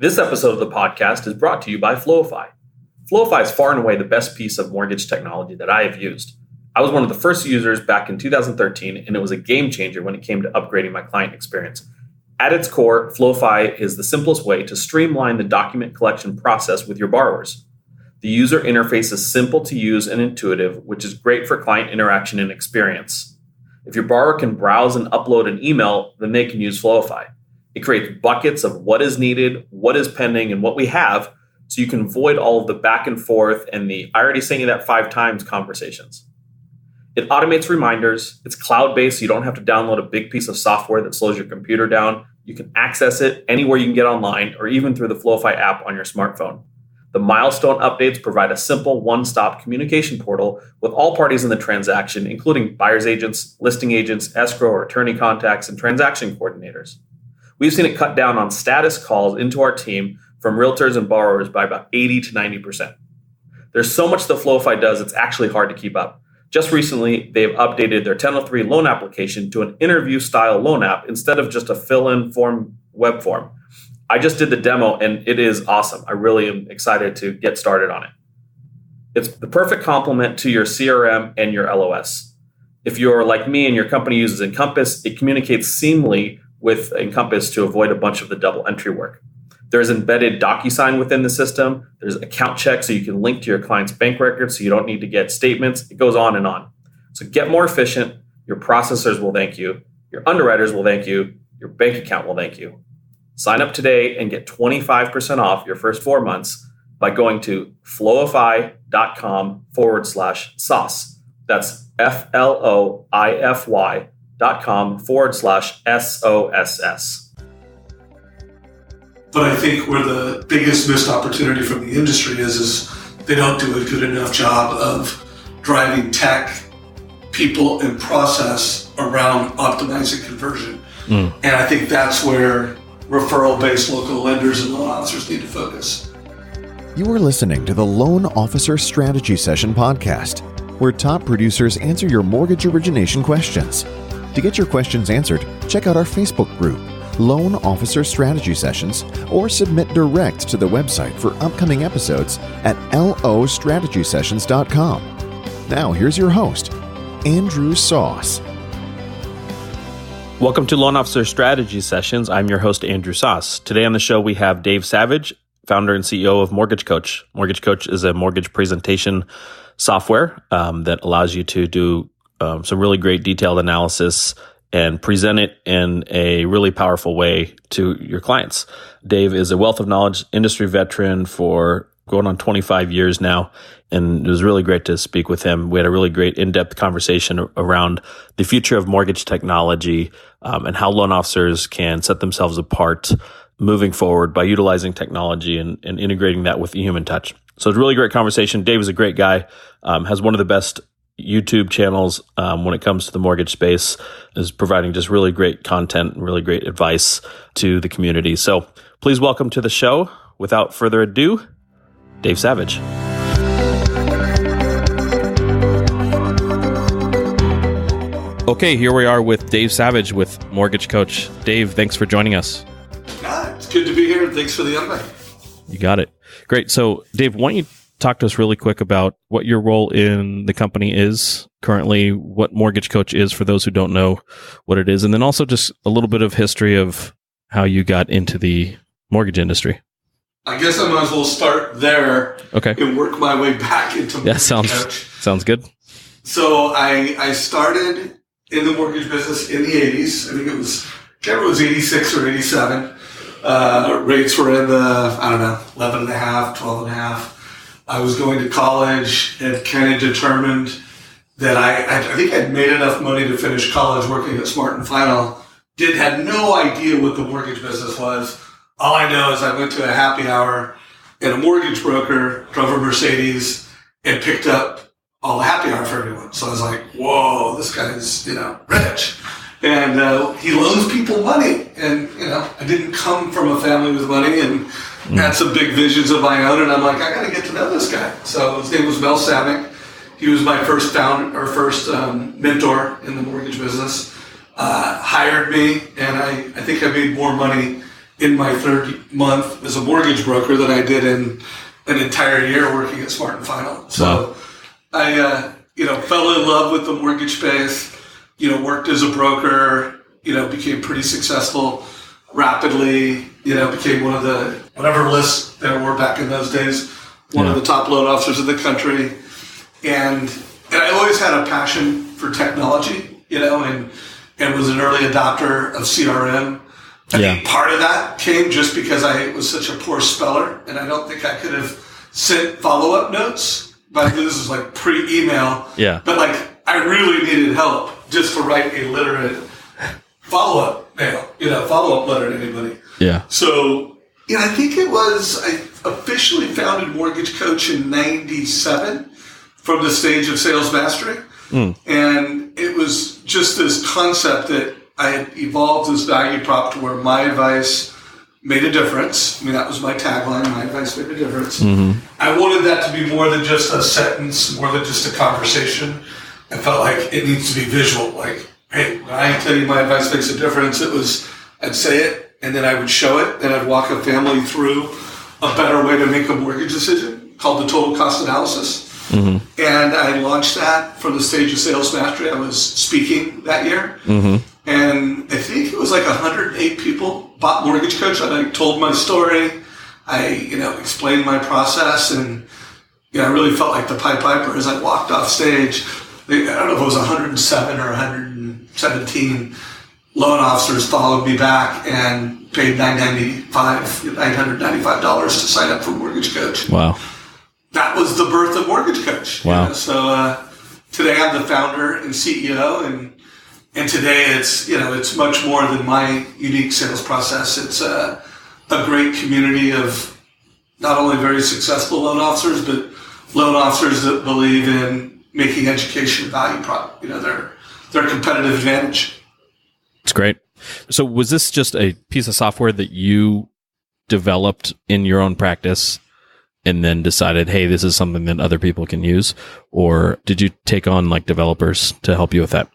This episode of the podcast is brought to you by Flowify. Flowify is far and away the best piece of mortgage technology that I have used. I was one of the first users back in 2013, and it was a game changer when it came to upgrading my client experience. At its core, Flowify is the simplest way to streamline the document collection process with your borrowers. The user interface is simple to use and intuitive, which is great for client interaction and experience. If your borrower can browse and upload an email, then they can use Flowify. It creates buckets of what is needed, what is pending, and what we have, so you can avoid all of the back and forth and the "I already sent you that 5 times" conversations. It automates reminders. It's cloud-based, so you don't have to download a big piece of software that slows your computer down. You can access it anywhere you can get online, or even through the Flowify app on your smartphone. The milestone updates provide a simple one-stop communication portal with all parties in the transaction, including buyer's agents, listing agents, escrow or attorney contacts, and transaction coordinators. We've seen it cut down on status calls into our team from realtors and borrowers by about 80 to 90%. There's so much that Flowify does, it's actually hard to keep up. Just recently, they've updated their 1003 loan application to an interview-style loan app instead of just a fill-in form web form. I just did the demo, and it is awesome. I really am excited to get started on it. It's the perfect complement to your CRM and your LOS. If you're like me and your company uses Encompass, it communicates seamlessly with Encompass to avoid a bunch of the double entry work. There's embedded DocuSign within the system. There's account check so you can link to your client's bank records so you don't need to get statements. It goes on and on. So get more efficient. Your processors will thank you. Your underwriters will thank you. Your bank account will thank you. Sign up today and get 25% off your first 4 months by going to flowify.com/sauce. That's FLOIFY.com/SOSS. But I think where the biggest missed opportunity from the industry is they don't do a good enough job of driving tech, people, and process around optimizing conversion. And I think that's where referral-based local lenders and loan officers need to focus. You are listening to the Loan Officer Strategy Session podcast, where top producers answer your mortgage origination questions. To get your questions answered, check out our Facebook group, Loan Officer Strategy Sessions, or submit direct to the website for upcoming episodes at lostrategysessions.com. Now, here's your host, Andrew Sauce. Welcome to Loan Officer Strategy Sessions. I'm your host, Andrew Sauce. Today on the show, we have Dave Savage, founder and CEO of Mortgage Coach. Mortgage Coach is a mortgage presentation software that allows you to do some really great detailed analysis and present it in a really powerful way to your clients. Dave is a wealth of knowledge, industry veteran for going on 25 years now, and it was really great to speak with him. We had a really great in-depth conversation around the future of mortgage technology and how loan officers can set themselves apart moving forward by utilizing technology and integrating that with the human touch. So it's a really great conversation. Dave is a great guy, has one of the best YouTube channels when it comes to the mortgage space, is providing just really great content and really great advice to the community. So please welcome to the show, without further ado, Dave Savage. Okay, here we are with Dave Savage with Mortgage Coach. Dave, thanks for joining us. It's good to be here, and thanks for the invite. You got it. Great. So, Dave, why don't you talk to us really quick about what your role in the company is currently, what Mortgage Coach is for those who don't know what it is, and then also just a little bit of history of how you got into the mortgage industry. I guess I might as well start there and work my way back into Mortgage Coach. Sounds good. So I started in the mortgage business in the 80s. I think it was 86 or 87. Rates were in the, 11 and a half, 12 and a half. I was going to college and kind of determined that I think I'd made enough money to finish college working at Smart and Final. Had no idea what the mortgage business was. All I know is I went to a happy hour and a mortgage broker drove a Mercedes and picked up all the happy hour for everyone. So I was like, whoa, this guy's, rich. And he loans people money. And, I didn't come from a family with money and had some big visions of my own. And I'm like, I got to get to know this guy. So his name was Mel Savick. He was my first mentor in the mortgage business. Hired me, and I think I made more money in my third month as a mortgage broker than I did in an entire year working at Smart and Final. So I, fell in love with the mortgage space, worked as a broker, became pretty successful rapidly, became one of the, whatever lists there were back in those days, one of the top loan officers in the country. And I always had a passion for technology, and was an early adopter of CRM. I think part of that came just because I was such a poor speller, and I don't think I could have sent follow-up notes. But this is like pre-email. Yeah. But I really needed help just to write a literate follow-up mail, follow-up letter to anybody. Yeah. So, I think I officially founded Mortgage Coach in 97 from the stage of Sales Mastery. And it was just this concept that I had evolved this value prop to where my advice made a difference. I mean, that was my tagline, my advice made a difference. Mm-hmm. I wanted that to be more than just a sentence, more than just a conversation. I felt like it needs to be visual. Like, hey, when I tell you my advice makes a difference, I'd say it, and then I would show it, and I'd walk a family through a better way to make a mortgage decision called the total cost analysis. Mm-hmm. And I launched that from the stage of Sales Mastery. I was speaking that year. Mm-hmm. And I think it was 108 people bought Mortgage Coach. And I told my story. I, explained my process. And, I really felt like the Pied Piper as I walked off stage. I don't know if it was 107 or 117 loan officers followed me back and paid $995 to sign up for Mortgage Coach. Wow. That was the birth of Mortgage Coach. Wow. So today I'm the founder and CEO, and today it's much more than my unique sales process. It's a great community of not only very successful loan officers, but loan officers that believe in making education value prop, their competitive advantage. It's great. So was this just a piece of software that you developed in your own practice and then decided, hey, this is something that other people can use? Or did you take on developers to help you with that?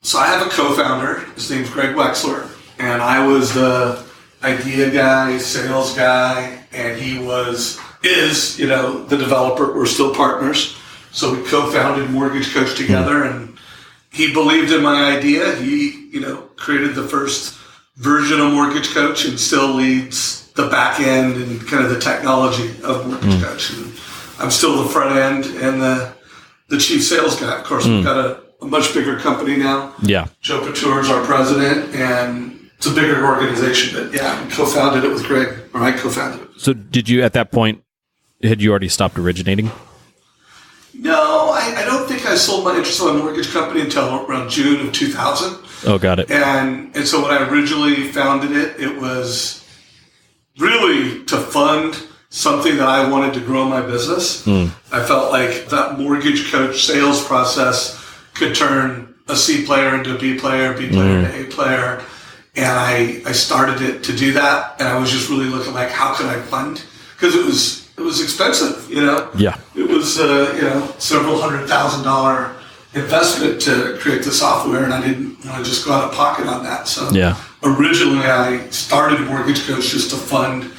So I have a co-founder. His name's Greg Wexler. And I was the idea guy, sales guy, and he is, the developer. We're still partners. So we co-founded Mortgage Coach together, and he believed in my idea. He, created the first version of Mortgage Coach and still leads the back end and kind of the technology of Mortgage Coach. And I'm still the front end and the chief sales guy. Of course, we've got a much bigger company now. Yeah. Joe Couture is our president, and it's a bigger organization. But yeah, I co-founded it with Greg, or I co-founded it. So did you, at that point, had you already stopped originating? No, I don't think I sold my interest in a mortgage company until around June of 2000. Oh, got it. And so when I originally founded it, it was really to fund something that I wanted to grow my business. I felt like that Mortgage Coach sales process could turn a C player into a B player into A player. And I started it to do that. And I was just really looking how could I fund? Because it was expensive, Yeah. It was, several $100,000 investment to create the software, and I didn't want to just go out of pocket on that. So originally I started Mortgage Coach just to fund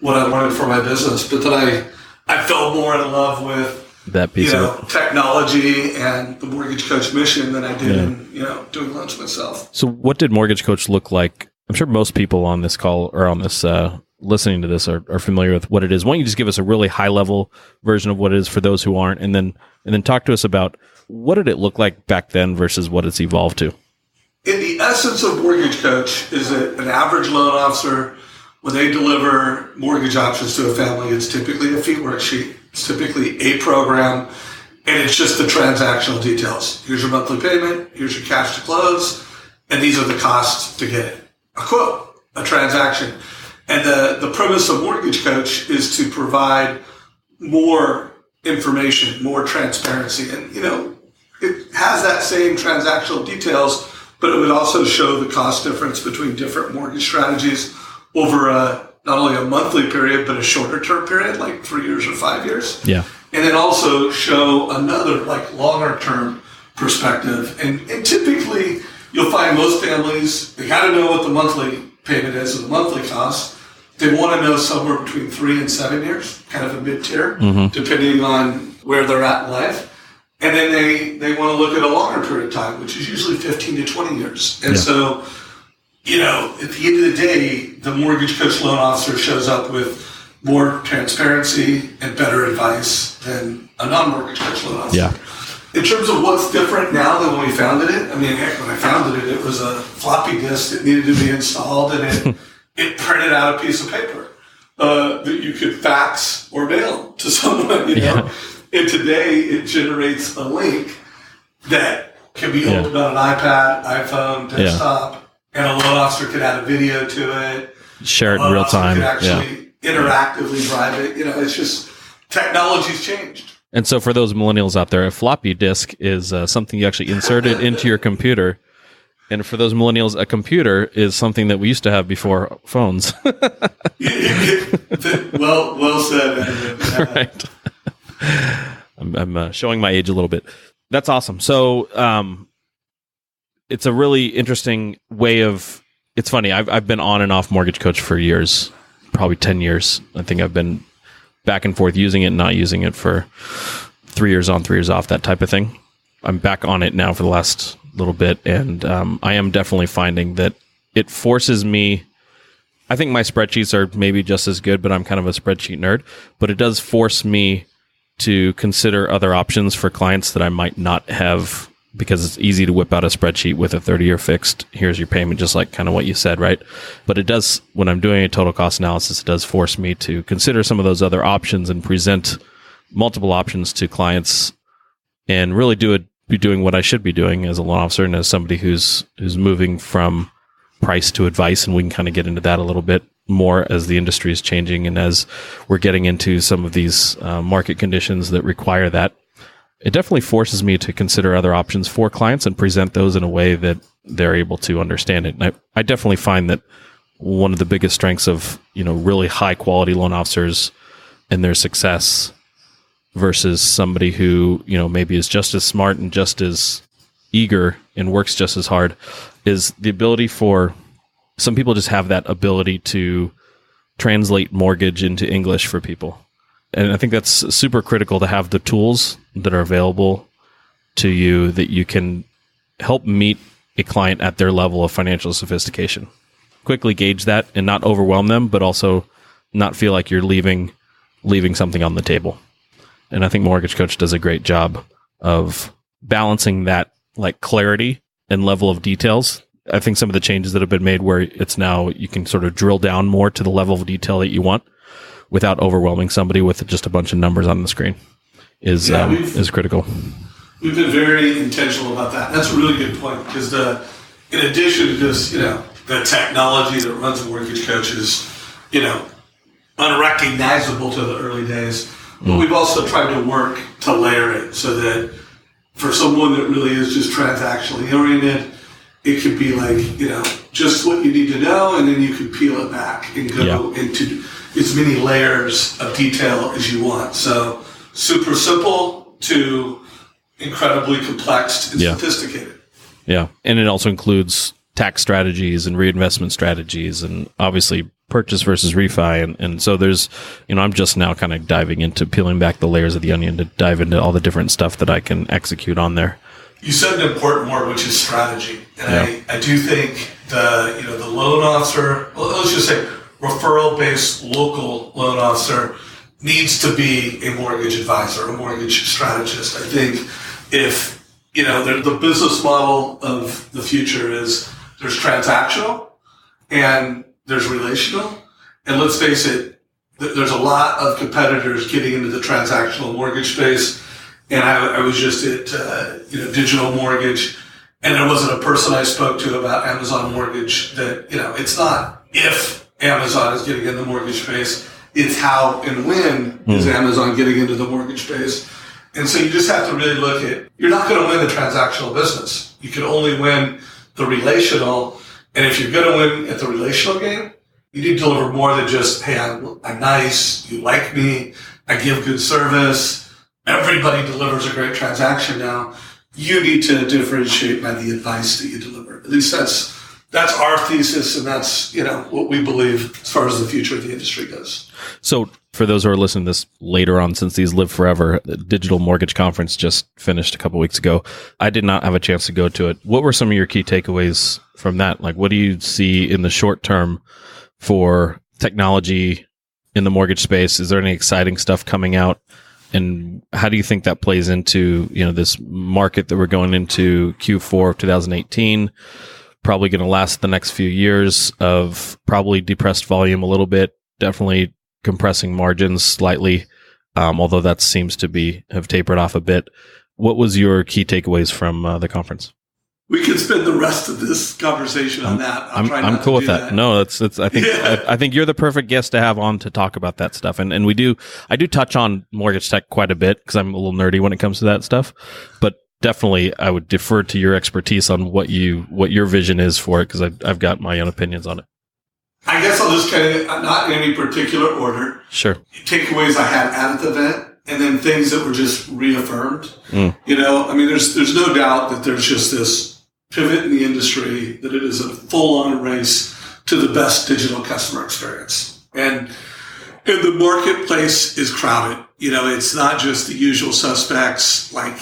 what I wanted for my business. But then I fell more in love with that piece of technology and the Mortgage Coach mission than I did in, doing loans myself. So what did Mortgage Coach look like? I'm sure most people on this call or on this listening to this are familiar with what it is. Why don't you just give us a really high level version of what it is for those who aren't, and then talk to us about what did it look like back then versus what it's evolved to? In the essence of Mortgage Coach is that an average loan officer, when they deliver mortgage options to a family, it's typically a fee worksheet. It's typically a program, and it's just the transactional details. Here's your monthly payment. Here's your cash to close. And these are the costs to get it. A quote, a transaction. And the premise of Mortgage Coach is to provide more information, more transparency. And, it has that same transactional details, but it would also show the cost difference between different mortgage strategies over not only a monthly period, but a shorter term period, like 3 years or 5 years. Yeah. And then also show another longer term perspective. And typically you'll find most families, they got to know what the monthly payment is and the monthly cost. They want to know somewhere between 3 and 7 years, kind of a mid-tier, depending on where they're at in life. And then they want to look at a longer period of time, which is usually 15 to 20 years. And so, you know, at the end of the day, the mortgage coach loan officer shows up with more transparency and better advice than a non-mortgage coach loan officer. Yeah. In terms of what's different now than when we founded it, I mean, heck, when I founded it, it was a floppy disk that needed to be installed, and it printed out a piece of paper that you could fax or mail to someone, you know. And today, it generates a link that can be opened on an iPad, iPhone, desktop, and a loan officer could add a video to it. Share it in real time. Could actually interactively drive it. You know, it's just technology's changed. And so for those millennials out there, a floppy disk is something you actually inserted into your computer. And for those millennials, a computer is something that we used to have before phones. Well said. Right. I'm showing my age a little bit. That's awesome. So it's a really interesting way of, it's funny, I've been on and off Mortgage Coach for years, probably 10 years. I think I've been back and forth using it and not using it for 3 years on, 3 years off, that type of thing. I'm back on it now for the last little bit, and I am definitely finding that it forces me, I think my spreadsheets are maybe just as good, but I'm kind of a spreadsheet nerd, but it does force me to consider other options for clients that I might not have, because it's easy to whip out a spreadsheet with a 30-year fixed, here's your payment, just like kind of what you said, right? But it does, when I'm doing a total cost analysis, it does force me to consider some of those other options and present multiple options to clients and really be doing what I should be doing as a loan officer and as somebody who's moving from price to advice. And we can kind of get into that a little bit more as the industry is changing and as we're getting into some of these market conditions that require that. It definitely forces me to consider other options for clients and present those in a way that they're able to understand it. And I definitely find that one of the biggest strengths of, you know, really high quality loan officers and their success versus somebody who, you know, maybe is just as smart and just as eager and works just as hard is the ability for some people just have that ability to translate mortgage into English for people. And I think that's super critical to have the tools that are available to you that you can help meet a client at their level of financial sophistication. Quickly gauge that and not overwhelm them, but also not feel like you're leaving something on the table. And I think Mortgage Coach does a great job of balancing that like clarity and level of details. I think some of the changes that have been made where it's now you can sort of drill down more to the level of detail that you want without overwhelming somebody with just a bunch of numbers on the screen is critical. We've been very intentional about that. That's a really good point because in addition to just, you know, the technology that runs Mortgage Coach is, you know, unrecognizable to the early days, but we've also tried to work to layer it so that for someone that really is just transactionally oriented, it could be like, you know, just what you need to know, and then you can peel it back and go into as many layers of detail as you want. So super simple to incredibly complex and sophisticated. Yeah. And it also includes tax strategies and reinvestment strategies and obviously purchase versus refi. And so there's, you know, I'm just now kind of diving into peeling back the layers of the onion to dive into all the different stuff that I can execute on there. You said an important word, which is strategy. And I do think the loan officer, well, let's just say referral-based local loan officer needs to be a mortgage advisor, a mortgage strategist. I think if, you know, the business model of the future is there's transactional and there's relational. And let's face it, there's a lot of competitors getting into the transactional mortgage space. And I was just at, Digital Mortgage, and there wasn't a person I spoke to about Amazon Mortgage that, you know, it's not if Amazon is getting in the mortgage space, it's how and when is Amazon getting into the mortgage space. And so you just have to really look at, you're not going to win the transactional business. You can only win the relational. And if you're going to win at the relational game, you need to deliver more than just, hey, I'm nice, you like me, I give good service. Everybody delivers a great transaction now. You need to differentiate by the advice that you deliver. At least that's that's our thesis, and that's, what we believe as far as the future of the industry goes. So for those who are listening to this later on, since these live forever, the Digital Mortgage Conference just finished a couple weeks ago. I did not have a chance to go to it. What were some of your key takeaways from that? Like, what do you see in the short term for technology in the mortgage space? Is there any exciting stuff coming out? And how do you think that plays into, this market that we're going into Q4 of 2018? Probably going to last the next few years of probably depressed volume a little bit, definitely compressing margins slightly, although that seems to have tapered off a bit. What was your key takeaways from the conference? We could spend the rest of this conversation on that. I'm cool with that. No, I think you're the perfect guest to have on to talk about that stuff. And I do touch on mortgage tech quite a bit because I'm a little nerdy when it comes to that stuff, but definitely I would defer to your expertise on what your vision is for it, because I've got my own opinions on it. I guess I'll just kind of, not in any particular order. Sure. Takeaways I had at the event, and then things that were just reaffirmed. There's no doubt that there's just this pivot in the industry, that it is a full-on race to the best digital customer experience. And the marketplace is crowded. It's not just the usual suspects like,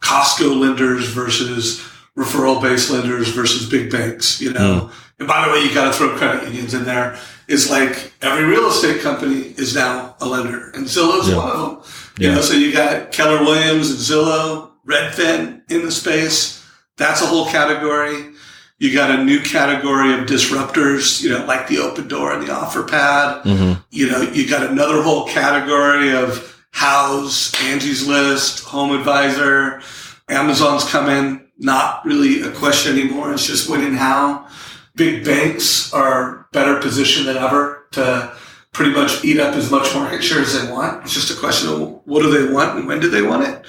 Costco lenders versus referral-based lenders versus big banks, And by the way, you got to throw credit unions in there. It's like every real estate company is now a lender, and Zillow's one of them. So you got Keller Williams and Zillow, Redfin in the space. That's a whole category. You got a new category of disruptors, like the Open Door and the OfferPad. Mm-hmm. You got another whole category of House, Angie's List, Home Advisor. Amazon's come in, not really a question anymore. It's just when and how. Big banks are better positioned than ever to pretty much eat up as much market share as they want. It's just a question of what do they want and when do they want it.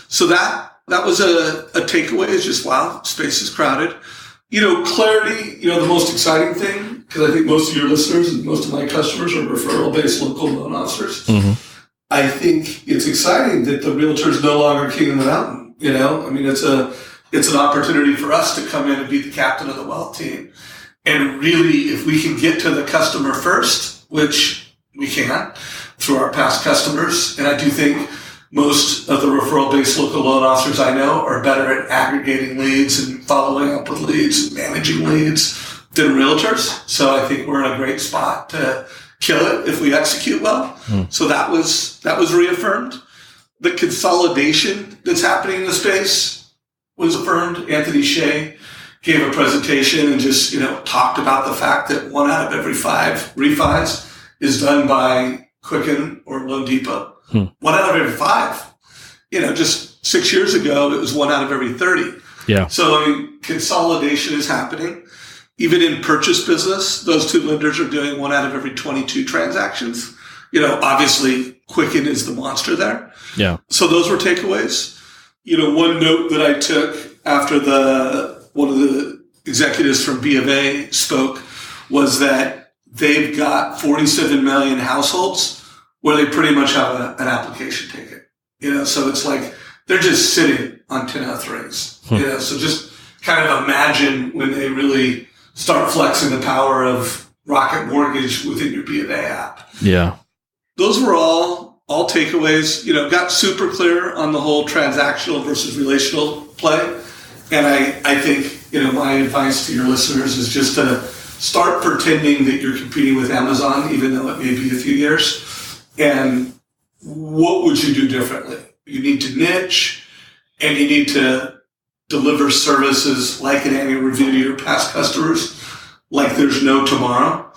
So that was a takeaway, is just, wow, space is crowded. Clarity, the most exciting thing, because I think most of your listeners and most of my customers are referral-based local loan officers. Mm-hmm. I think it's exciting that the realtor is no longer king of the mountain. It's an opportunity for us to come in and be the captain of the wealth team. And really, if we can get to the customer first, which we can through our past customers, and I do think most of the referral-based local loan officers I know are better at aggregating leads and following up with leads and managing leads than realtors. So I think we're in a great spot to kill it if we execute well. So that was reaffirmed. The consolidation that's happening in the space was affirmed. Anthony Shea gave a presentation and just, talked about the fact that 1 out of every 5 refis is done by Quicken or loanDepot. 1 out of every 5. Just 6 years ago, it was 1 out of every 30. Yeah. So, consolidation is happening. Even in purchase business, those two lenders are doing 1 out of every 22 transactions. Obviously, Quicken is the monster there. Yeah. So those were takeaways. One note that I took after one of the executives from B of A spoke was that they've got 47 million households where they pretty much have an application ticket. So it's like they're just sitting on 1003s. So just kind of imagine when they really start flexing the power of Rocket Mortgage within your B of A app. Yeah. Those were all takeaways. Got super clear on the whole transactional versus relational play. And I think, my advice to your listeners is just to start pretending that you're competing with Amazon, even though it may be a few years. And what would you do differently? You need to niche, and you need to deliver services like an annual review to your past customers, like there's no tomorrow.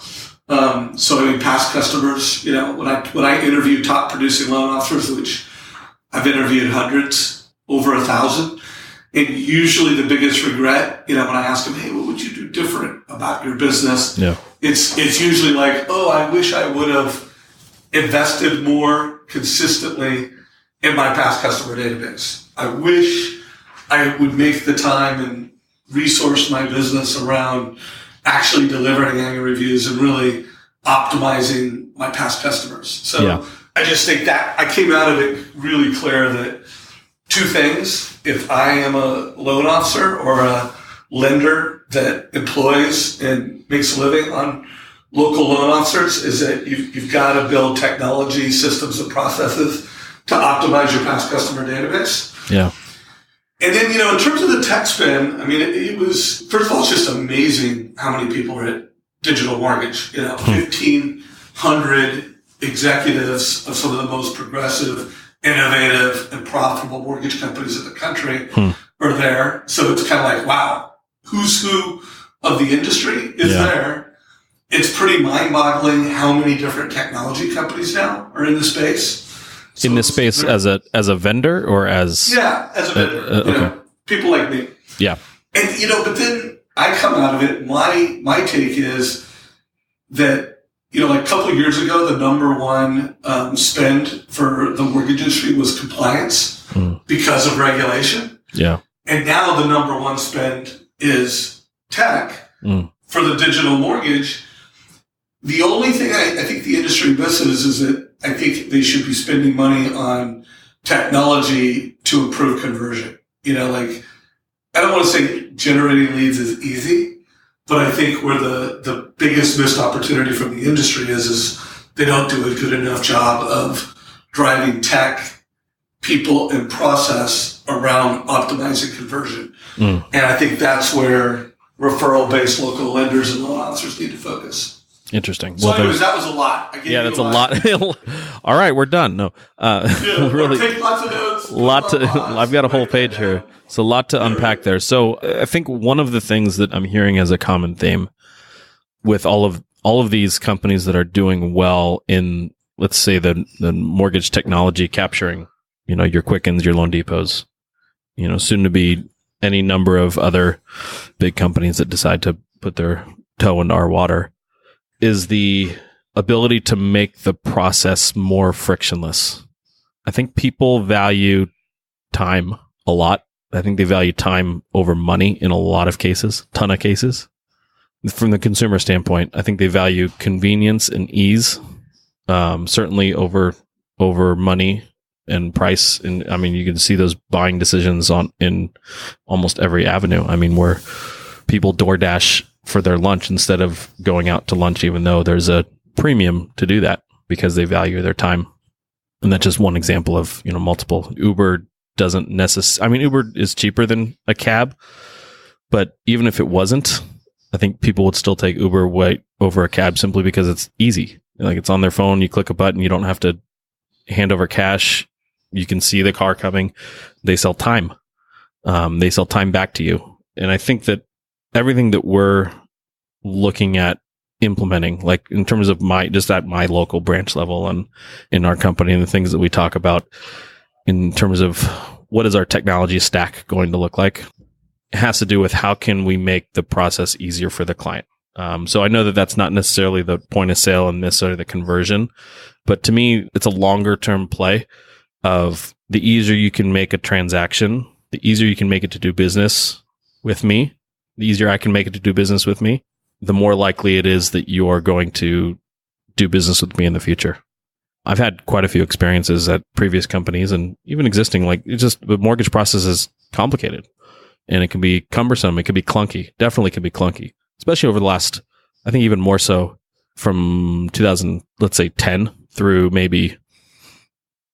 Past customers, when I interview top producing loan officers, which I've interviewed hundreds, over 1,000, and usually the biggest regret, when I ask them, hey, what would you do different about your business? Yeah. It's usually like, oh, I wish I would have invested more consistently in my past customer database. I wish I would make the time and resource my business around actually delivering annual reviews and really optimizing my past customers. So I just think that I came out of it really clear that 2 things. If I am a loan officer or a lender that employs and makes a living on local loan officers is that you've got to build technology systems and processes to optimize your past customer database. Yeah. And then, in terms of the tech spend, I mean, it was, first of all, it's just amazing how many people are at Digital Mortgage. 1,500 executives of some of the most progressive, innovative, and profitable mortgage companies in the country are there. So it's kind of like, wow, who's who of the industry is there. It's pretty mind-boggling how many different technology companies now are in the space. So in this space as a vendor or as as a vendor, okay. People like me. Yeah. And but then I come out of it. My take is that like a couple of years ago, the number one spend for the mortgage industry was compliance because of regulation. Yeah. And now the number one spend is tech for the digital mortgage. The only thing I think the industry misses is that I think they should be spending money on technology to improve conversion. I don't want to say generating leads is easy, but I think where the biggest missed opportunity from the industry is they don't do a good enough job of driving tech, people, and process around optimizing conversion. And I think that's where referral-based local lenders and loan officers need to focus. Interesting. So anyways, that was a lot. That's a lot. All right, we're done. No, really, take lots of notes. I've got a whole page here. So a lot to unpack there. So I think one of the things that I'm hearing as a common theme with all of these companies that are doing well in, let's say, the mortgage technology capturing, your Quickens, your Loan Depots, soon to be any number of other big companies that decide to put their toe into our water, is the ability to make the process more frictionless. I think people value time a lot. I think they value time over money in a lot of cases, ton of cases. From the consumer standpoint, I think they value convenience and ease, certainly over money and price. And I mean, you can see those buying decisions in almost every avenue. I mean, where people DoorDash for their lunch instead of going out to lunch, even though there's a premium to do that because they value their time. And that's just one example of, multiple. Uber doesn't necessarily, I mean, Uber is cheaper than a cab, but even if it wasn't, I think people would still take Uber way over a cab simply because it's easy. Like, it's on their phone. You click a button. You don't have to hand over cash. You can see the car coming. They sell time. They sell time back to you. And I think that everything that we're looking at implementing, like in terms of at my local branch level and in our company, and the things that we talk about in terms of what is our technology stack going to look like, it has to do with how can we make the process easier for the client. So I know that that's not necessarily the point of sale and necessarily the conversion, but to me, it's a longer term play of the easier you can make a transaction, the easier you can make it to do business with me, the easier I can make it to do business with me, the more likely it is that you are going to do business with me in the future. I've had quite a few experiences at previous companies and even existing, the mortgage process is complicated and it can be cumbersome. It can be clunky, definitely can be clunky, especially over the last, I think even more so from 2010 through maybe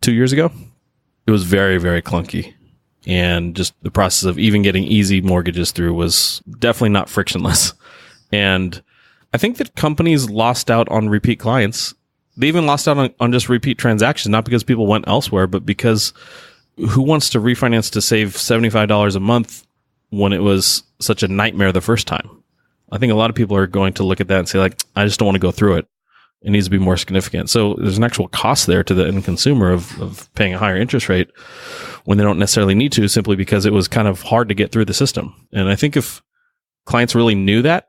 2 years ago. It was very, very clunky. And just the process of even getting easy mortgages through was definitely not frictionless. And I think that companies lost out on repeat clients. They even lost out on just repeat transactions, not because people went elsewhere, but because who wants to refinance to save $75 a month when it was such a nightmare the first time? I think a lot of people are going to look at that and say, I just don't want to go through it. It needs to be more significant. So there's an actual cost there to the end consumer of paying a higher interest rate when they don't necessarily need to, simply because it was kind of hard to get through the system. And I think if clients really knew that,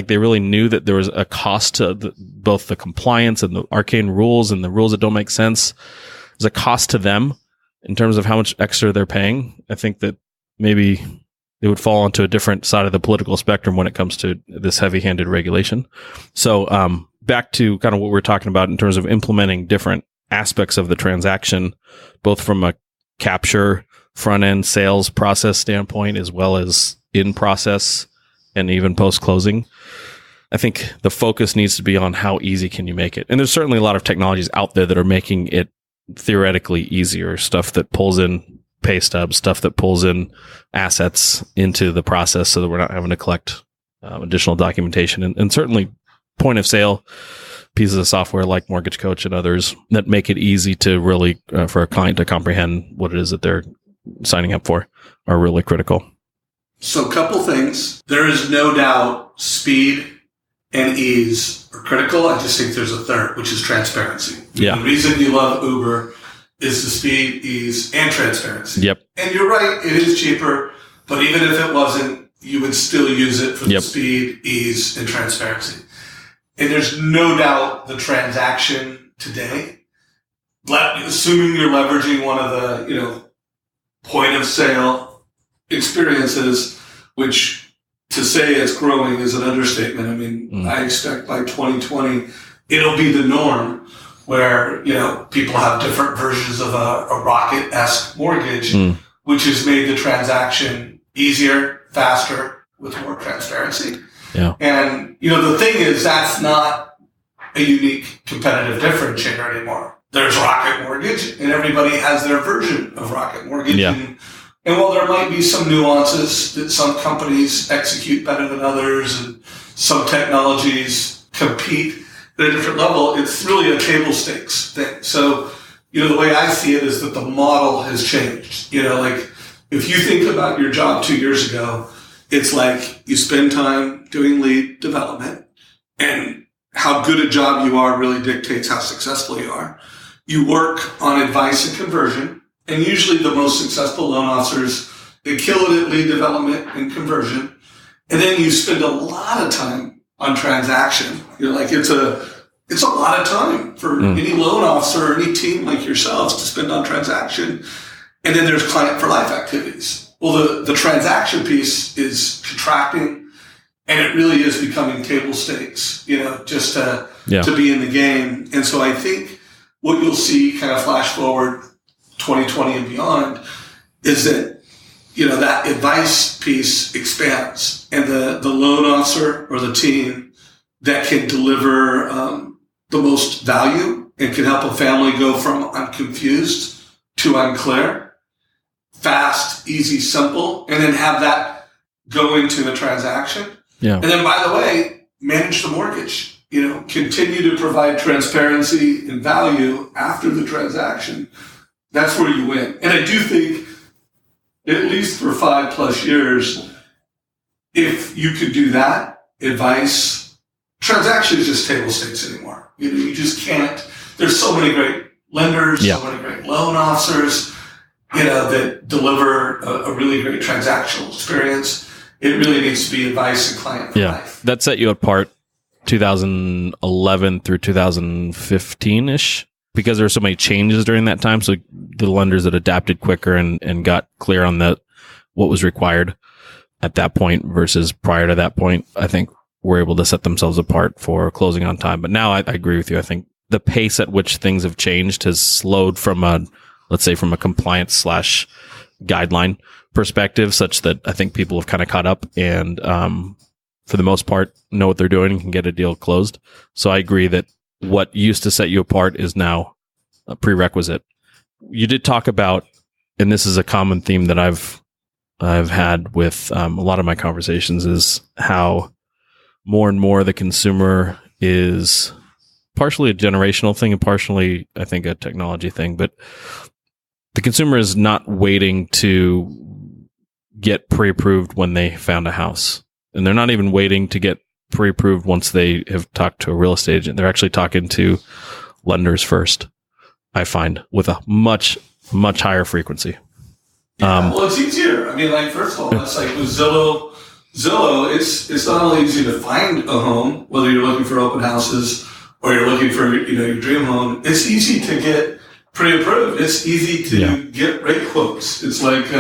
they really knew that there was a cost to both the compliance and the arcane rules and the rules that don't make sense, there's a cost to them in terms of how much extra they're paying. I think that maybe they would fall onto a different side of the political spectrum when it comes to this heavy-handed regulation. So, back to kind of what we're talking about in terms of implementing different aspects of the transaction, both from a capture front-end sales process standpoint, as well as in-process and even post-closing, I think the focus needs to be on how easy can you make it. And there's certainly a lot of technologies out there that are making it theoretically easier, stuff that pulls in pay stubs, stuff that pulls in assets into the process so that we're not having to collect additional documentation. And certainly point of sale pieces of software like Mortgage Coach and others that make it easy to really, for a client to comprehend what it is that they're signing up for are really critical. So a couple things. There is no doubt speed and ease are critical. I just think there's a third, which is transparency. Yeah. The reason you love Uber is the speed, ease, and transparency. Yep. And you're right, it is cheaper, but even if it wasn't, you would still use it for the speed, ease, and transparency. And there's no doubt the transaction today, assuming you're leveraging one of the, point of sale experiences, which to say it's growing is an understatement. I mean, I expect by 2020, it'll be the norm where, people have different versions of a Rocket-esque mortgage, which has made the transaction easier, faster, with more transparency. Yeah. And, the thing is, that's not a unique competitive differentiator anymore. There's Rocket Mortgage, and everybody has their version of Rocket Mortgage. Yeah. And while there might be some nuances that some companies execute better than others and some technologies compete at a different level, it's really a table stakes thing. So, the way I see it is that the model has changed. If you think about your job 2 years ago, it's like you spend time doing lead development, and how good a job you are really dictates how successful you are. You work on advice and conversion. And usually the most successful loan officers, they kill it at lead development and conversion. And then you spend a lot of time on transaction. It's a lot of time for any loan officer or any team like yourselves to spend on transaction. And then there's client for life activities. Well, the transaction piece is contracting, and it really is becoming table stakes, just to be in the game. And so I think what you'll see kind of flash forward 2020 and beyond is that, that advice piece expands, and the loan officer or the team that can deliver the most value and can help a family go from I'm confused to I'm clear, fast, easy, simple, and then have that go into a transaction. Yeah. And then, by the way, manage the mortgage, continue to provide transparency and value after the transaction. That's where you win. And I do think, at least for 5+ years, if you could do that, advice, transaction is just table stakes anymore. You just can't. There's so many great lenders, so many great loan officers, that deliver a really great transactional experience. It really needs to be advice and client for life. That set you apart 2011 through 2015-ish. Because there were so many changes during that time. So the lenders that adapted quicker and got clear on what was required at that point versus prior to that point, I think were able to set themselves apart for closing on time. But now I agree with you. I think the pace at which things have changed has slowed from a compliance / guideline perspective, such that I think people have kind of caught up and, for the most part, know what they're doing and can get a deal closed. So I agree that what used to set you apart is now a prerequisite. You did talk about, and this is a common theme that I've had with a lot of my conversations, is how more and more the consumer is partially a generational thing and partially, I think, a technology thing. But the consumer is not waiting to get pre-approved when they found a house. And they're not even waiting to get pre-approved once they have talked to a real estate agent. They're actually talking to lenders first, I find, with a much, much higher frequency. Well, it's easier. I mean, first of all, it's like with Zillow, it's not only easy to find a home, whether you're looking for open houses or you're looking for, your dream home. It's easy to get pre-approved. It's easy to get rate quotes. It's like,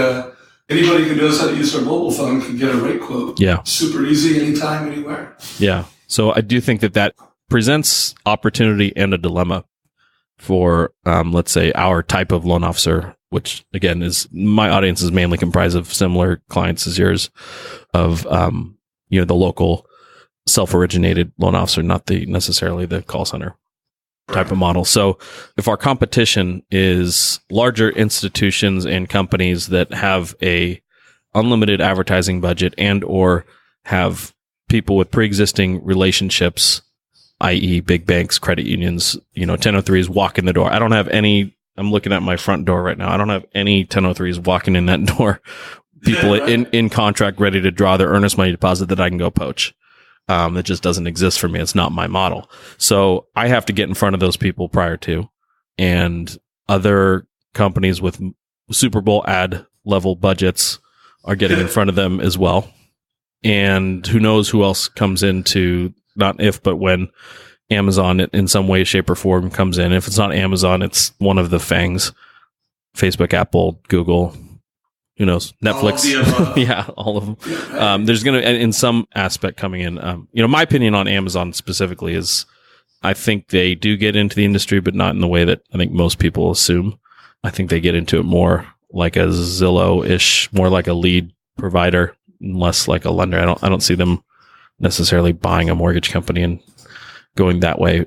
anybody who knows how to use their mobile phone can get a rate quote. Yeah. Super easy, anytime, anywhere. Yeah. So I do think that presents opportunity and a dilemma for, let's say, our type of loan officer, which again is my audience is mainly comprised of similar clients as yours, of the local self-originated loan officer, not necessarily the call center type of model. So if our competition is larger institutions and companies that have a unlimited advertising budget and or have people with pre-existing relationships, i.e. big banks, credit unions, 1003s walk in the door. I'm looking at my front door right now. I don't have any 1003s walking in that door. People in contract ready to draw their earnest money deposit that I can go poach. It just doesn't exist for me. It's not my model. So I have to get in front of those people prior to, and other companies with Super Bowl ad level budgets are getting in front of them as well. And who knows who else comes into, not if, but when Amazon in some way, shape, or form comes in. If it's not Amazon, it's one of the FANGs, Facebook, Apple, Google, who knows, Netflix. Yeah, all of them. Yeah, right. There's going to, in some aspect coming in, my opinion on Amazon specifically is I think they do get into the industry, but not in the way that I think most people assume. I think they get into it more like a Zillow-ish, more like a lead provider, less like a lender. I don't see them necessarily buying a mortgage company and going that way,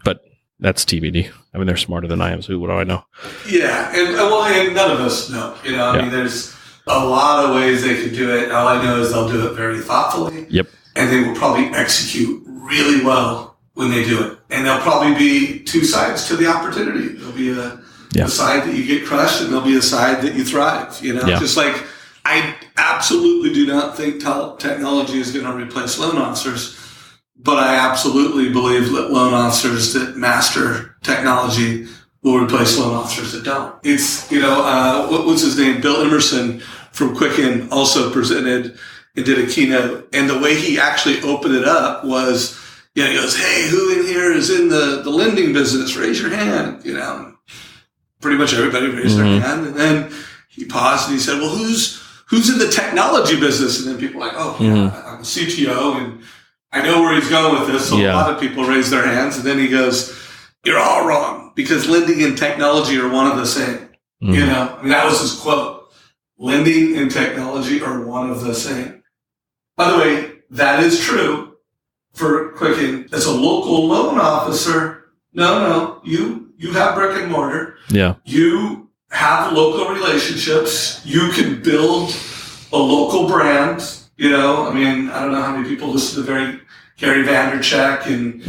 but that's TBD. I mean, they're smarter than I am, so what do I know? Yeah, and none of us know. I mean, there's a lot of ways they could do it. All I know is they'll do it very thoughtfully. Yep. And they will probably execute really well when they do it. And there'll probably be two sides to the opportunity. There'll be a side that you get crushed, and there'll be a side that you thrive. Just like I absolutely do not think technology is going to replace loan officers. But I absolutely believe that loan officers that master technology will replace loan officers that don't. It's, what was his name? Bill Emerson from Quicken also presented and did a keynote. And the way he actually opened it up was, he goes, hey, who in here is in the lending business? Raise your hand. Pretty much everybody raised their hand. And then he paused and he said, well, who's in the technology business? And then people were like, oh, yeah, I'm a CTO and I know where he's going with this. So a lot of people raise their hands. And then he goes, you're all wrong because lending and technology are one of the same. That was his quote. Lending and technology are one of the same. By the way, that is true for Quicken. As a local loan officer, no, you have brick and mortar. Yeah. You have local relationships. You can build a local brand. I don't know how many people listen to Gary Vaynerchuk and,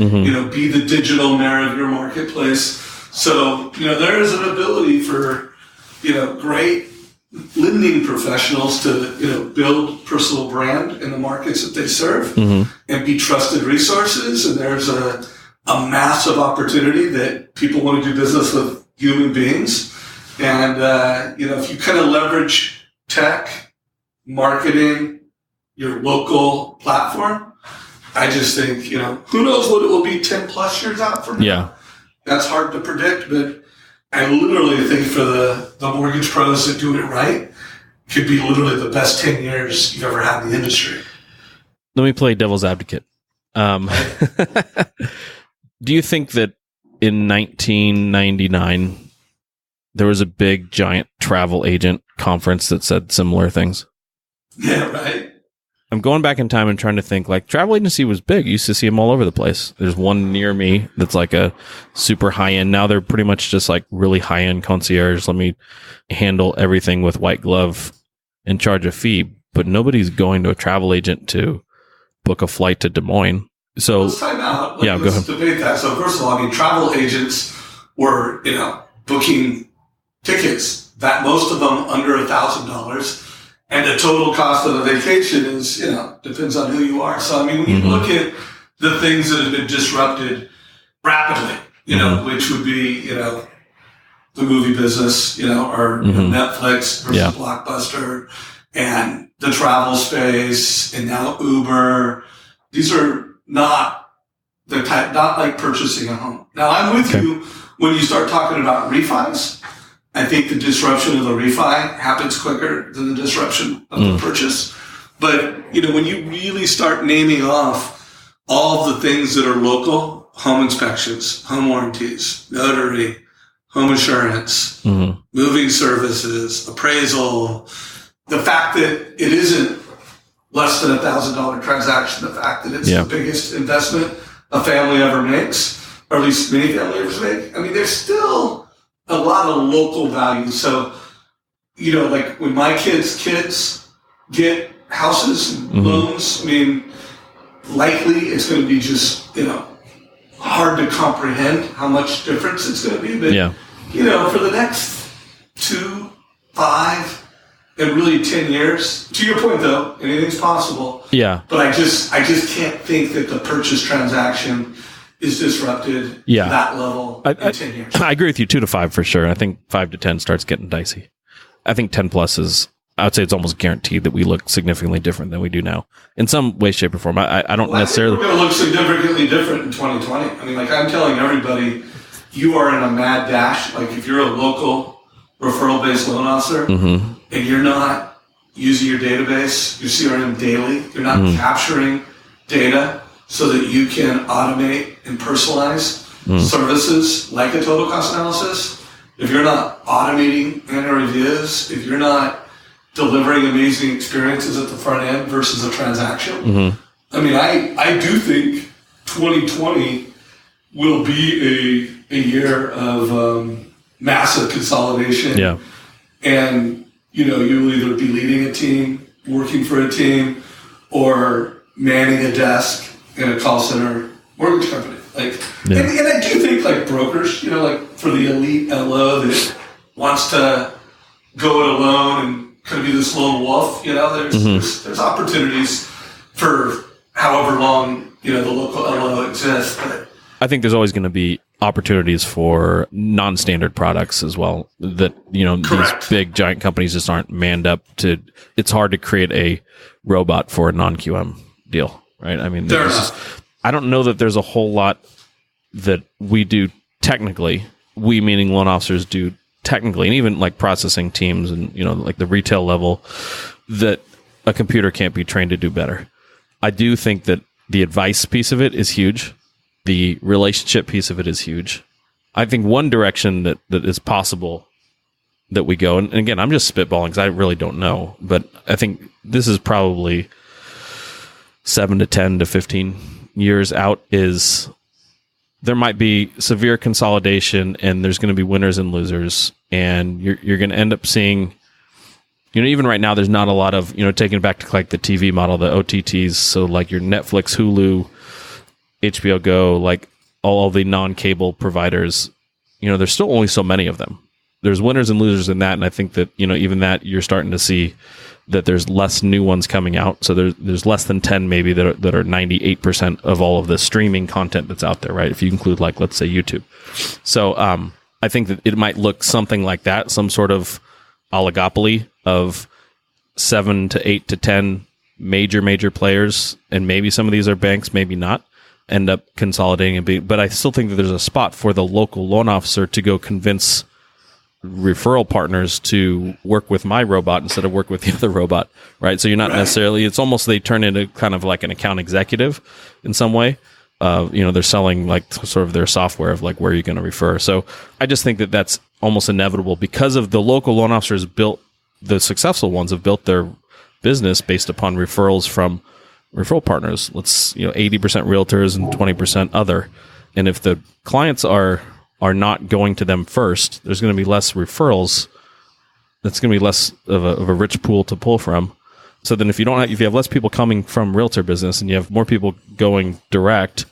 be the digital mayor of your marketplace. So, there is an ability for, great lending professionals to, build personal brand in the markets that they serve and be trusted resources. And there's a massive opportunity that people want to do business with human beings. And, if you kind of leverage tech, marketing, your local platform, I just think, who knows what it will be 10 plus years out from now. Yeah. That's hard to predict, but I literally think for the mortgage pros that do it right, could be literally the best 10 years you've ever had in the industry. Let me play devil's advocate. Do you think that in 1999, there was a big, giant travel agent conference that said similar things? Yeah, right. I'm going back in time and trying to think, like, travel agency was big. You used to see them all over the place. There's one near me that's like a super high end. Now they're pretty much just like really high end concierge. Let me handle everything with white glove and charge a fee. But nobody's going to a travel agent to book a flight to Des Moines. So let's time out. Go ahead. Let's debate that. So first of all, travel agents were, booking tickets, that most of them under $1,000. And the total cost of the vacation is, depends on who you are. So, when you look at the things that have been disrupted rapidly, which would be, the movie business, or Netflix versus Blockbuster and the travel space and now Uber, these are not the type, not like purchasing a home. Now, I'm with you when you start talking about refis. I think the disruption of the refi happens quicker than the disruption of the purchase. But, when you really start naming off all of the things that are local, home inspections, home warranties, notary, home insurance, moving services, appraisal, the fact that it isn't less than $1,000 transaction, the fact that it's the biggest investment a family ever makes, or at least many family ever make. I mean, there's still a lot of local value. So, you know, like when my kids get houses and loans, I mean, likely it's going to be just, you know, hard to comprehend how much difference it's going to be. But, you know, for the next 2, 5, and really 10 years, to your point though, anything's possible. Yeah. But I just can't think that the purchase transaction is disrupted to that level in 10 years. I agree with you, 2 to 5 for sure. I think 5 to 10 starts getting dicey. I think 10 plus is, I would say it's almost guaranteed that we look significantly different than we do now in some way, shape, or form. I don't necessarily. We're going to look significantly different in 2020. I mean, like I'm telling everybody, you are in a mad dash. Like if you're a local referral-based loan officer and you're not using your database, your CRM daily, you're not capturing data so that you can automate and personalize services like a total cost analysis, if you're not automating annual reviews, if you're not delivering amazing experiences at the front end versus a transaction, I mean, I do think 2020 will be a year of massive consolidation. Yeah. And, you know, you'll either be leading a team, working for a team, or manning a desk in a call center mortgage company. Like, and I do think like brokers, you know, like for the elite LO that wants to go it alone and kind of be this lone wolf, you know, there's opportunities for however long, you know, the local LO exists. But I think there's always going to be opportunities for non-standard products as well that, you know, these big giant companies just aren't manned up to. It's hard to create a robot for a non-QM deal, right? I mean, I don't know that there's a whole lot that we do technically, we meaning loan officers do technically, and even like processing teams and, you know, like the retail level, that a computer can't be trained to do better. I do think that the advice piece of it is huge. The relationship piece of it is huge. I think one direction that is possible that we go, and again, I'm just spitballing because I really don't know, but I think this is probably 7 to 10 to 15 years out, is there might be severe consolidation and there's going to be winners and losers, and you're going to end up seeing, you know, even right now, there's not a lot of, you know, taking it back to like the TV model, the OTTs. So like your Netflix, Hulu, HBO Go, like all the non-cable providers, you know, there's still only so many of them. There's winners and losers in that. And I think that, you know, even that you're starting to see that there's less new ones coming out. So there's less than 10 maybe that are 98% of all of the streaming content that's out there, right? If you include like, let's say YouTube. So I think that it might look something like that, some sort of oligopoly of 7 to 8 to 10 major players. And maybe some of these are banks, maybe not, end up consolidating and being, but I still think that there's a spot for the local loan officer to go convince referral partners to work with my robot instead of work with the other robot, right? So you're not necessarily, it's almost, they turn into kind of like an account executive in some way. You know, they're selling like sort of their software of like, where are you going to refer? So I just think that that's almost inevitable because of the local loan officers built, the successful ones have built their business based upon referrals from referral partners. Let's, you know, 80% realtors and 20% other. And if the clients are not going to them first, there's going to be less referrals. That's going to be less of a rich pool to pull from. So then if you have less people coming from realtor business and you have more people going direct,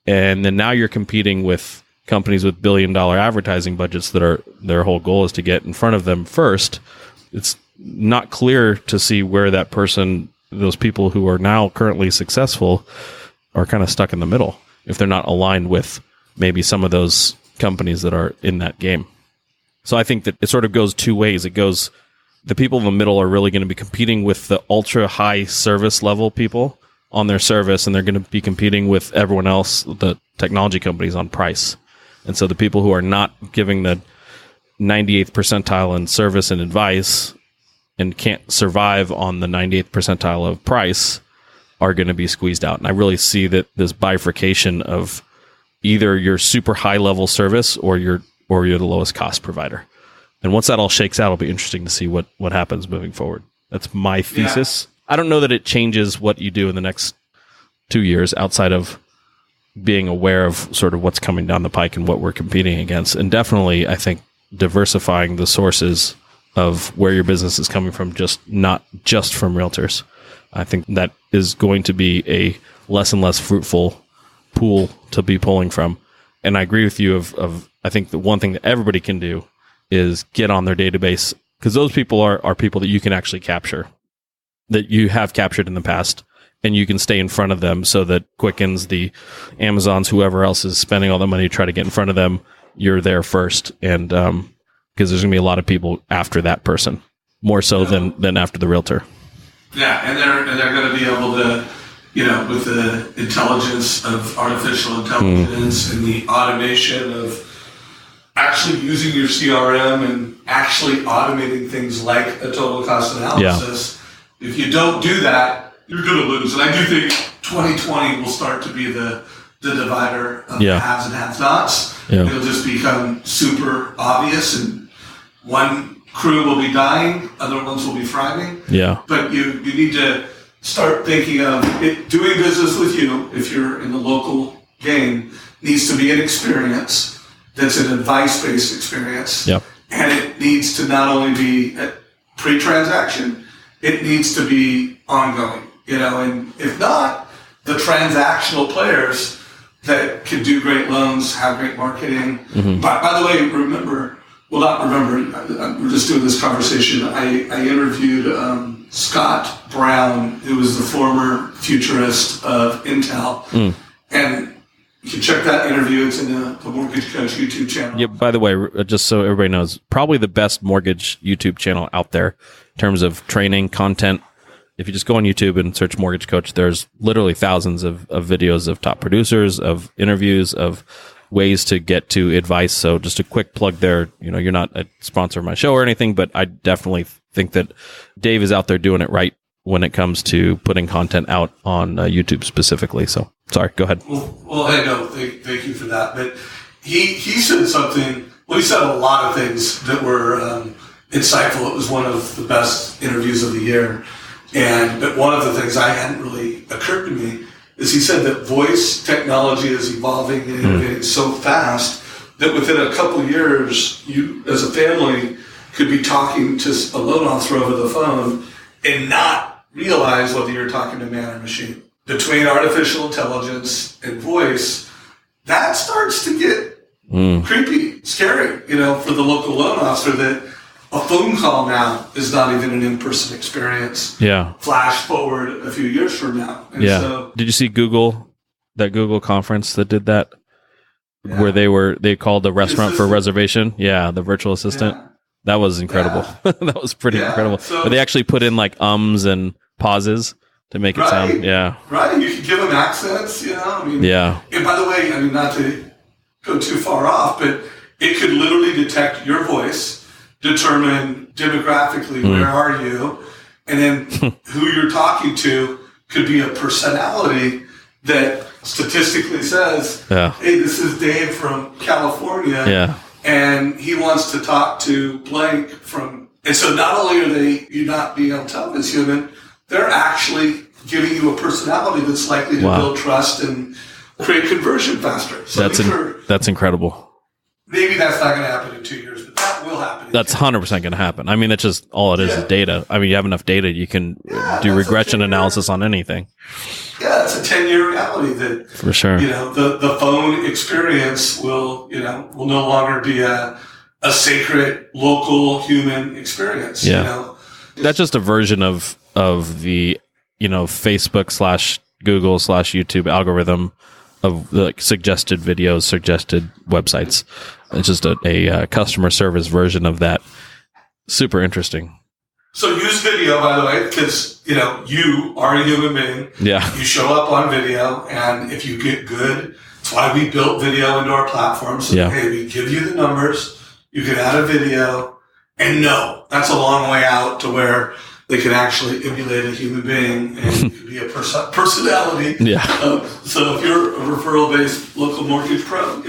and then now you're competing with companies with $1 billion advertising budgets that are, their whole goal is to get in front of them first, it's not clear to see where that person, those people who are now currently successful, are kind of stuck in the middle if they're not aligned with maybe some of those companies that are in that game. So I think that it sort of goes two ways. It goes, the people in the middle are really going to be competing with the ultra high service level people on their service, and they're going to be competing with everyone else, the technology companies, on price. And so the people who are not giving the 98th percentile in service and advice and can't survive on the 98th percentile of price are going to be squeezed out. And I really see that this bifurcation of either your super high level service or you're the lowest cost provider. And once that all shakes out, it'll be interesting to see what happens moving forward. That's my thesis. I don't know that it changes what you do in the next 2 years outside of being aware of sort of what's coming down the pike and what we're competing against. And definitely, I think diversifying the sources of where your business is coming from, not just from realtors. I think that is going to be a less and less fruitful pool to be pulling from. And I agree with you of I think the one thing that everybody can do is get on their database, because those people are people that you can actually capture, that you have captured in the past, and you can stay in front of them so that Quickens, the Amazons, whoever else is spending all the money to try to get in front of them, you're there first. And because there's going to be a lot of people after that person, more so than after the realtor. Yeah, and they're going to be able to, with the intelligence of artificial intelligence and the automation of actually using your CRM and actually automating things like a total cost analysis. Yeah. If you don't do that, you're going to lose. And I do think 2020 will start to be the divider of haves and have-nots. Yeah. It'll just become super obvious, and one crew will be dying, other ones will be thriving. Yeah. But you need to start thinking of it. Doing business with you, if you're in the local game, needs to be an experience that's an advice-based experience. Yep. And it needs to not only be a pre-transaction, it needs to be ongoing. And if not, the transactional players that can do great loans, have great marketing. Mm-hmm. By the way, we're just doing this conversation. I interviewed Scott Brown, who was the former futurist of Intel. And you can check that interview. It's in the Mortgage Coach YouTube channel. Yeah, by the way, just so everybody knows, probably the best mortgage YouTube channel out there in terms of training content. If you just go on YouTube and search Mortgage Coach, there's literally thousands of videos of top producers, of interviews, of ways to get to advice. So just a quick plug there. You're not a sponsor of my show or anything, but I definitely think that Dave is out there doing it right when it comes to putting content out on YouTube specifically. So sorry, go ahead. Well, hey, no, thank you for that. But he said something. Well, he said a lot of things that were insightful. It was one of the best interviews of the year. But one of the things I hadn't really occurred to me is he said that voice technology is evolving and innovating so fast that within a couple of years, you as a family could be talking to a loan officer over the phone and not realize whether you're talking to man or machine. Between artificial intelligence and voice, that starts to get creepy, scary, for the local loan officer, that a phone call now is not even an in-person experience. Yeah. Flash forward a few years from now. And so, did you see that Google conference that did that? Yeah. Where they called the restaurant for a reservation? Yeah, the virtual assistant. Yeah. That was incredible. Yeah. That was pretty incredible. So, but they actually put in like ums and pauses to make it sound. Yeah. Right. You could give them accents, Yeah. And by the way, not to go too far off, but it could literally detect your voice, determine demographically where are you, and then who you're talking to could be a personality that statistically says, hey, this is Dave from California, and he wants to talk to blank from... And so not only are you not being able to tell this human, they're actually giving you a personality that's likely to build trust and create conversion faster. So that's incredible. Maybe that's not going to happen in 2 years, but that will happen. That's 100% going to happen. That's just all it is data. You have enough data, you can do regression analysis on anything. Yeah, it's a 10-year reality that, for sure, the phone experience will no longer be a sacred local human experience. Yeah. That's just a version of the, Facebook / Google / YouTube algorithm of the suggested videos, suggested websites. It's just a customer service version of that. Super interesting. So use video, by the way, because, you are a human being. Yeah. You show up on video, and if you get good, that's why we built video into our platform. So, hey, we give you the numbers, you can add a video, and no, that's a long way out to where they can actually emulate a human being and be a personality. Yeah. So if you're a referral-based local mortgage pro,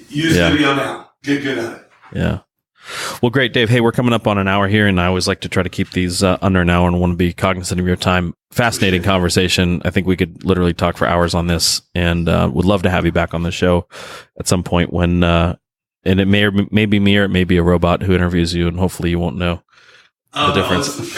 use video now. Get good at it. Yeah. Well, great, Dave. Hey, we're coming up on an hour here, and I always like to try to keep these under an hour and want to be cognizant of your time. Fascinating conversation. I think we could literally talk for hours on this, and would love to have you back on the show at some point when, and it may be me or it may be a robot who interviews you, and hopefully you won't know the difference. It's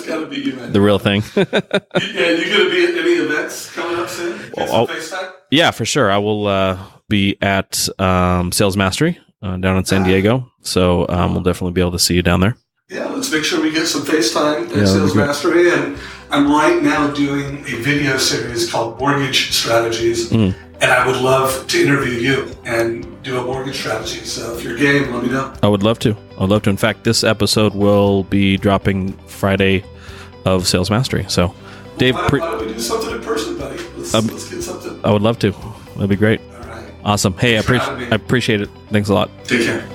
got to be you, man. The real thing. You going to be at any events coming up soon? Get some FaceTime? Yeah, for sure. I will be at Sales Mastery down in San Diego. So we'll definitely be able to see you down there. Yeah, let's make sure we get some FaceTime at Sales Mastery. And I'm right now doing a video series called Mortgage Strategies. And I would love to interview you and do a mortgage strategy. So if you're game, let me know. I would love to. In fact, this episode will be dropping Friday of Sales Mastery. So, Dave, why don't we do something in person, buddy? Let's get something. I would love to. That'd be great. All right. Awesome. Hey, I appreciate it. Thanks a lot. Take care.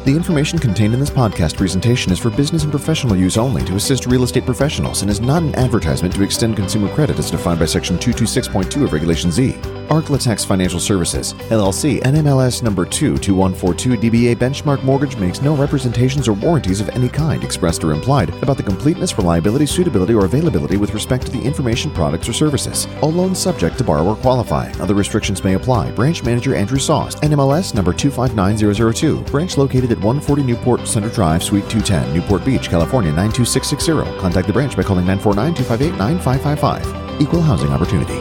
The information contained in this podcast presentation is for business and professional use only to assist real estate professionals and is not an advertisement to extend consumer credit as defined by Section 226.2 of Regulation Z. Arklatex Financial Services, LLC, NMLS number 22142 DBA Benchmark Mortgage makes no representations or warranties of any kind expressed or implied about the completeness, reliability, suitability, or availability with respect to the information, products, or services. All loans subject to borrower qualifying. Other restrictions may apply. Branch Manager Andrew Sauce, NMLS number 259002. Branch located at 140 Newport Center Drive, Suite 210, Newport Beach, California 92660. Contact the branch by calling 949-258-9555. Equal housing opportunity.